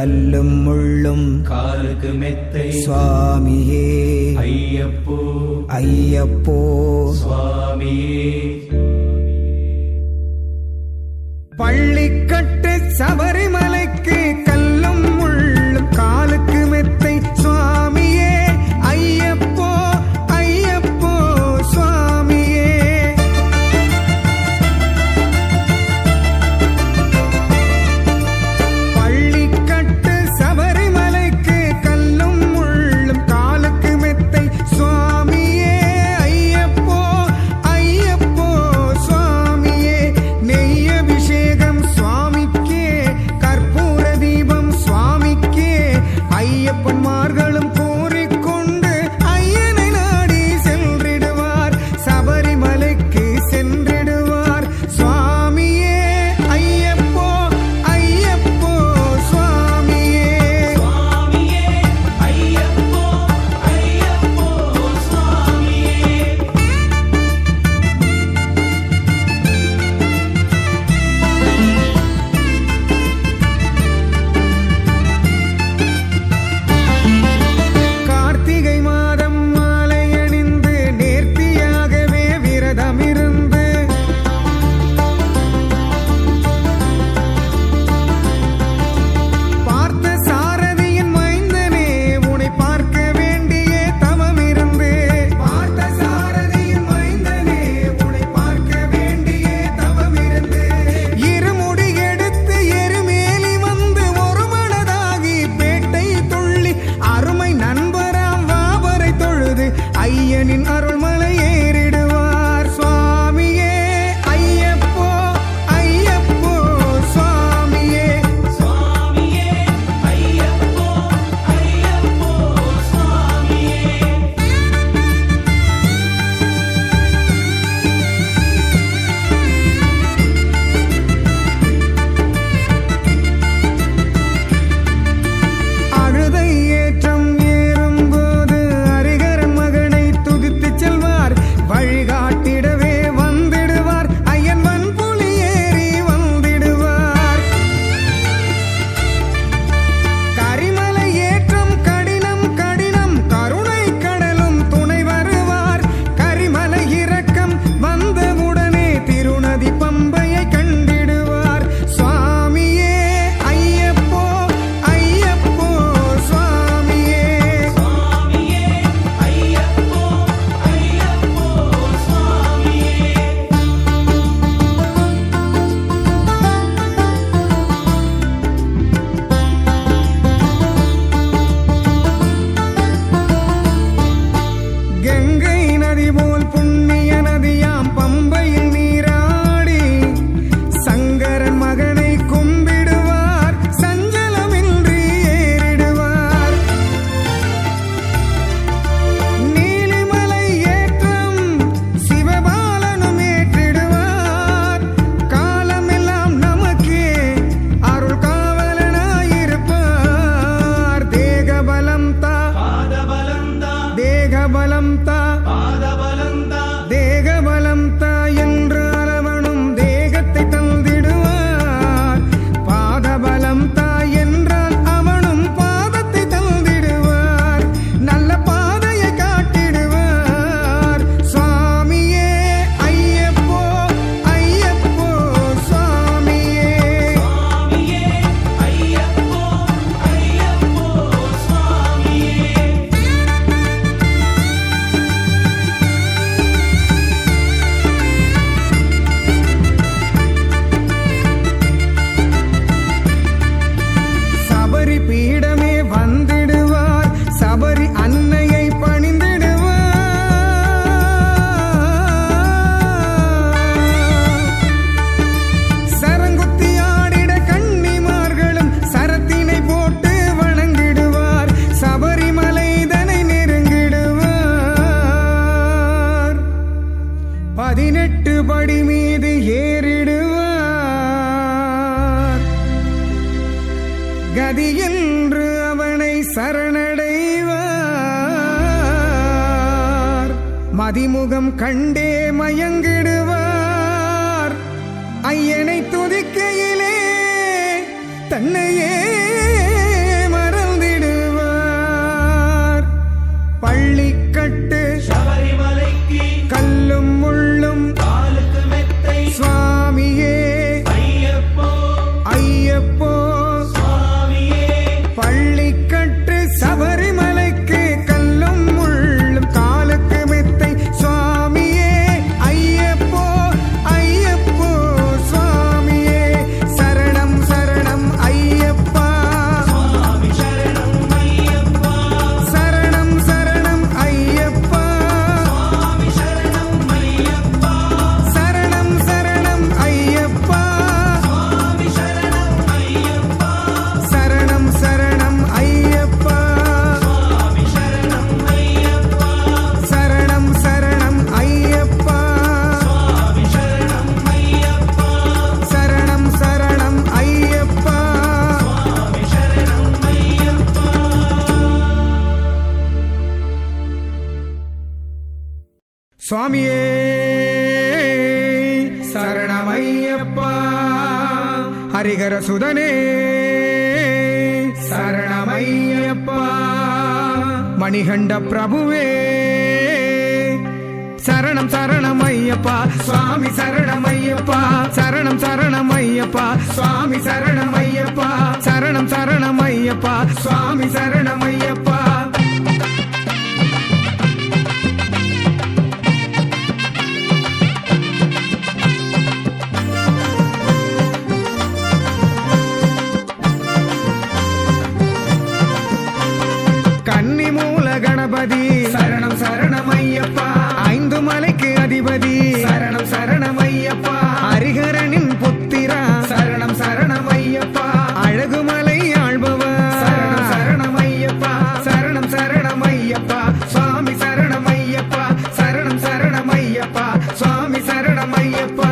கல்லும் முள்ளும் காலுக்கு மெத்தை சுவாமியே ஐயப்போ ஐயப்போ சுவாமியே. பள்ளிக்கட்டு சபரிமலைக்கு கல்லும் முள்ளும் காலுக்கு மெத்தை சுவாமியே ஐயப்போ ஐயப்போ சுவாமியே. பள்ளிக்கட்டு சபரிமலைக்கு கல்லும் முள்ளும் காலுக்கு மெத்தை சுவாமியே ஐயப்போ ஐயப்போ சுவாமியே. நெய் அபிஷேகம் சுவாமிக்கே, கற்பூர தீபம் சுவாமிக்கே, ஐயப்பன்மார்களும் கூறிக்கொண்டு ஐயனை நாடி சென்றிடுவார், சபரிமலைக்கு சென்றிடுவார் சுவாமியே ஐயப்போ ஐயப்போ சுவாமியே. சுவாமியே ஐயப்போ ஐயப்போ சுவாமியே. கார்த்திகை மாதம் மாலை அணிந்து நேர்த்தியாகவே விரதமிருந்து பார்த்த சாரதியின் மைந்தனே உன்னை பார்க்க வேண்டிய தவமிருந்து, பார்த்த சாரதியின் மைந்தனே உன்னை பார்க்க வேண்டிய தவமிருந்து, இருமுடி எடுத்து எருமேலி வந்து ஒரு மனதாகி பேட்டை துள்ளி அருமை நண்பராம் வாபரை தொழுது ஐயனின் அருள்மலை ஏறிடுவார் சுவாமியே ஐயப்போ ஐயப்போ சுவாமியே. சுவாமியே ஐயப்போ ஐயப்போ சுவாமியே. அழுதை ஏற்றம் ஏறும்போது ஹரிகரன் மகனை துதித்துச் செல்வார், வழிகாட்டிடவே வந்திடுவார் ஐயன் வன்புலி ஏறி வந்திடுவார். கரிமலை ஏற்றம் கடினம் கடினம் கருணை கடலும் துணை வருவார், கரிமலை இறக்கம் வந்தவுடனே திருநதி பம்பையை கண்டிடுவார் சுவாமியே ஐயப்போ ஐயப்போ சுவாமியே. சுவாமியே ஐயப்போ ஐயப்போ சுவாமியே. கங்கை நதி போல் புண்ணிய நதியாம் பம்பையில் நீராடி சங்கரன் மகனை கும்பிடுவார், சஞ்சலமின்றி ஏறிடுவார். நீலிமலை ஏற்றம் சிவபாலனும் ஏற்றிடுவார், காலமெல்லாம் நமக்கே அருள் காவலனாயிருப்பார். தேகபலம் தா பாதபலம் தா தேகபலம் தா பாதபலம் தா. தேகபலம் தா என்று அரவணும் தேகத்தை தந்திடுவார், பாதபலம் தா என்றால் அவனும் பாதத்தை தந்திடுவார், நல்ல பாதையை காட்டிடுவார் சுவாமியே ஐயப்போ ஐயப்போ சுவாமியே. சுவாமியே ஐயப்போ ஐயப்போ சுவாமியே. சபரி பீடமே வந்திடுவார், சபரி அன்னையை பணிந்திடுவார். சரங்குத்தி ஆடிட கன்னிமார்களும் சரத்தினை போட்டு வணங்கிடுவார், சபரிமலை தனை நெருங்கிடுவார். 18 படி மீது ஏறிடுவார், கதி என்று அவனை சரணடைவார். மதிமுகம் கண்டே மயங்கிடுவார், ஐயனை துதிக்கையிலே தன்னையே பள்ளிக்கட்டு சபரிமலைக்கு கல்லும் முள்ளும் காலுக்கு மெத்தை சுவாமியே ஐயப்போ ஐயப்போ சுவாமியே பள்ளிக்கட்டு சபரிமலைக்கு கல்லும் முள்ளும் காலுக்கு மெத்தை சுவாமியே ஐயப்போ ஐயப்போ சுவாமியே சரணம் சரணம் ஐயப்பா சுவாமி சரணம் ஐயப்பா சரணம் சரணம் ஐயப்பா சுவாமி சரணம் ஐயப்பா சரணம் சரணம் ஐயப்பா சுவாமி சரணம் ஐயப்பா சரணம் சரணம் ஐயப்பா சுவாமி சரணம் ஐயப்பா சரணம் சரணம் ஐயப்பா சுவாமி சரணம் ஐயப்பா சரணம் சரணம் ஐயப்பா சுவாமி சரணம் ஐயப்பா சுவாமியே சரணமையப்பா ஹரிகர சுதனே சரணமையப்பா மணிகண்ட பிரபுவே சரணம் சரணமையப்பா சுவாமி சரணமையப்பா சரணம் சரணமையப்பா சுவாமி சரணமையப்பா சரணம் சரணமையப்பா சுவாமி சரணமையப்பா கன்னிமூல கணபதி சரணம் சரணமையப்பா ஐந்து மலைக்கு அதிபதி சரணம் சரணமையப்பா ஹரிஹரனின் புத்திரா சரணம் சரணமையப்பா அழகுமலை ஆள்பவா சரணம் சரணமையப்பா சரணம் சரணமையப்பா சுவாமி சரணமையப்பா சரணம் சரணமையப்பா சுவாமி சரணமையப்பா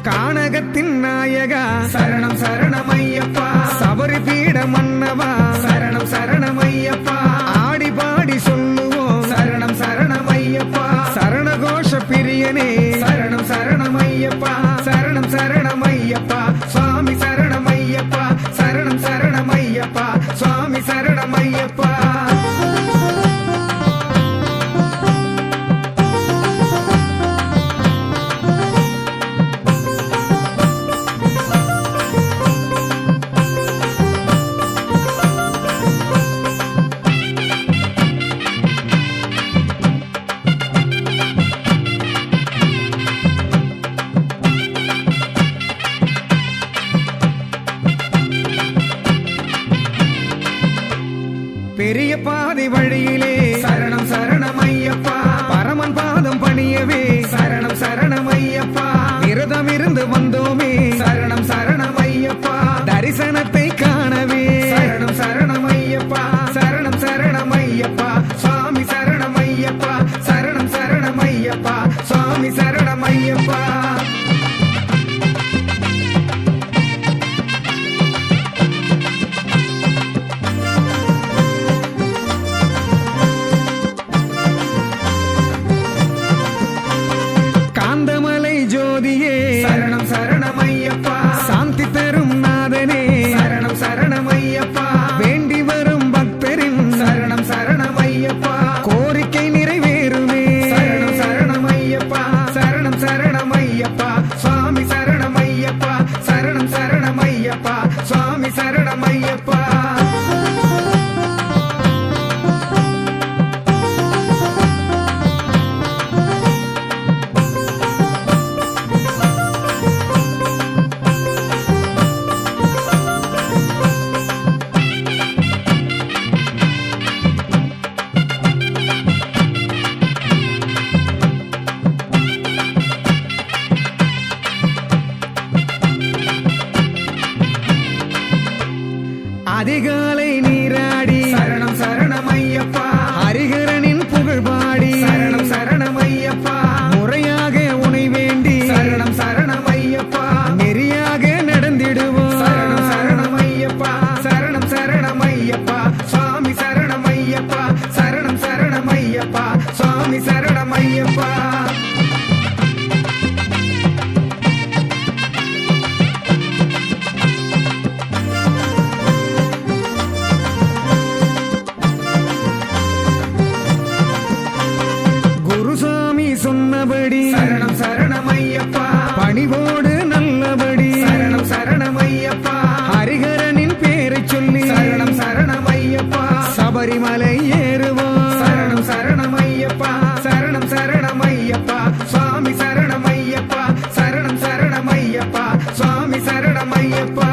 கானகத்தின் நாயகா சரணம் சரணமையப்பா சபரி பீட மன்னவா சரணம் சரணமையப்பா ஆடி பாடி சொல்லுவோம் சரணம் சரணமையப்பா சரணகோஷ பிரியனே சரணம் சரணமையப்பா சரணம் சரணமையப்பா சுவாமி சரணமையப்பா சரணம் சரணமையப்பா சுவாமி சரணமையப்பா பெரிய பாதை வழியிலே சரணம் சரணமையப்பா பரமன் பாதம் பணியவே சரணம் சரணமையப்பா விரதம் இருந்து வந்தோமே சரணம் சரணமையப்பா தரிசனத்தை காணவே சரணம் சரணமையப்பா சரணம் சரணமையப்பா சுவாமி சரணமையப்பா சரணம் சரணமையப்பா சுவாமி சரணமையப்பா ஐயப்பா சுவாமி சரணம் ஐயப்பா குருசாமி சொன்னபடி சரணம் சரணம் ஐயப்பா பணிவோடு நல்லபடி சரணம் சரணம் ஐயப்பா ஹரிஹரனின் பேரை சொல்லி சரணம் சரணம் ஐயப்பா சபரிமலை ஏறுவோம் சரணம் சரணம் ஐயப்பா சரணம் சரணம் ஐயப்பா சுவாமி சரணம் ஐயப்பா சரணம் சரணம் ஐயப்பா சுவாமி சரணம் ஐயப்பா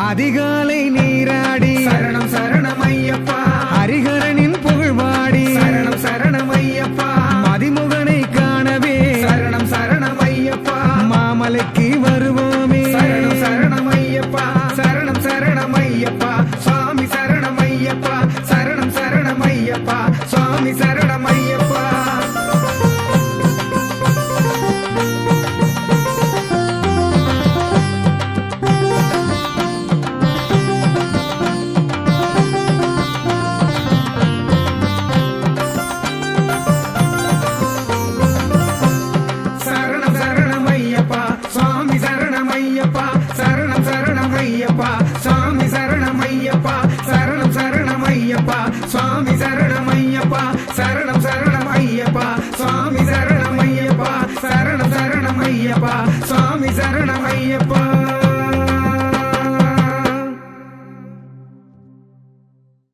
அதிகாலை நீராடி சரணம் சரணம் ஐயப்பா ஹரிஹரனின் புகழ்வாடி சரணம் சரணம் ஐயப்பா மதிமுகனை காணவே சரணம் சரணம் ஐயப்பா மாமலைக்கு வருவோமே சரணம் சரணம் ஐயப்பா சரணம் சரணம் ஐயப்பா சுவாமி சரணம் ஐயப்பா சரணம் சரணம் ஐயப்பா சுவாமி சரணம் ஐயப்பா சரணம் சரணம் ஐயப்பா சுவாமி சரணம் ஐயப்பா சரணம் சரணம் ஐயப்பா சுவாமி சரணம் ஐயப்பா சரணம் சரணம் ஐயப்பா சுவாமி சரணம் ஐயப்பா சரணம் சரணம் ஐயப்பா சுவாமி சரணம் ஐயப்பா சரணம் சரணம் ஐயப்பா சுவாமி சரணம் ஐயப்பா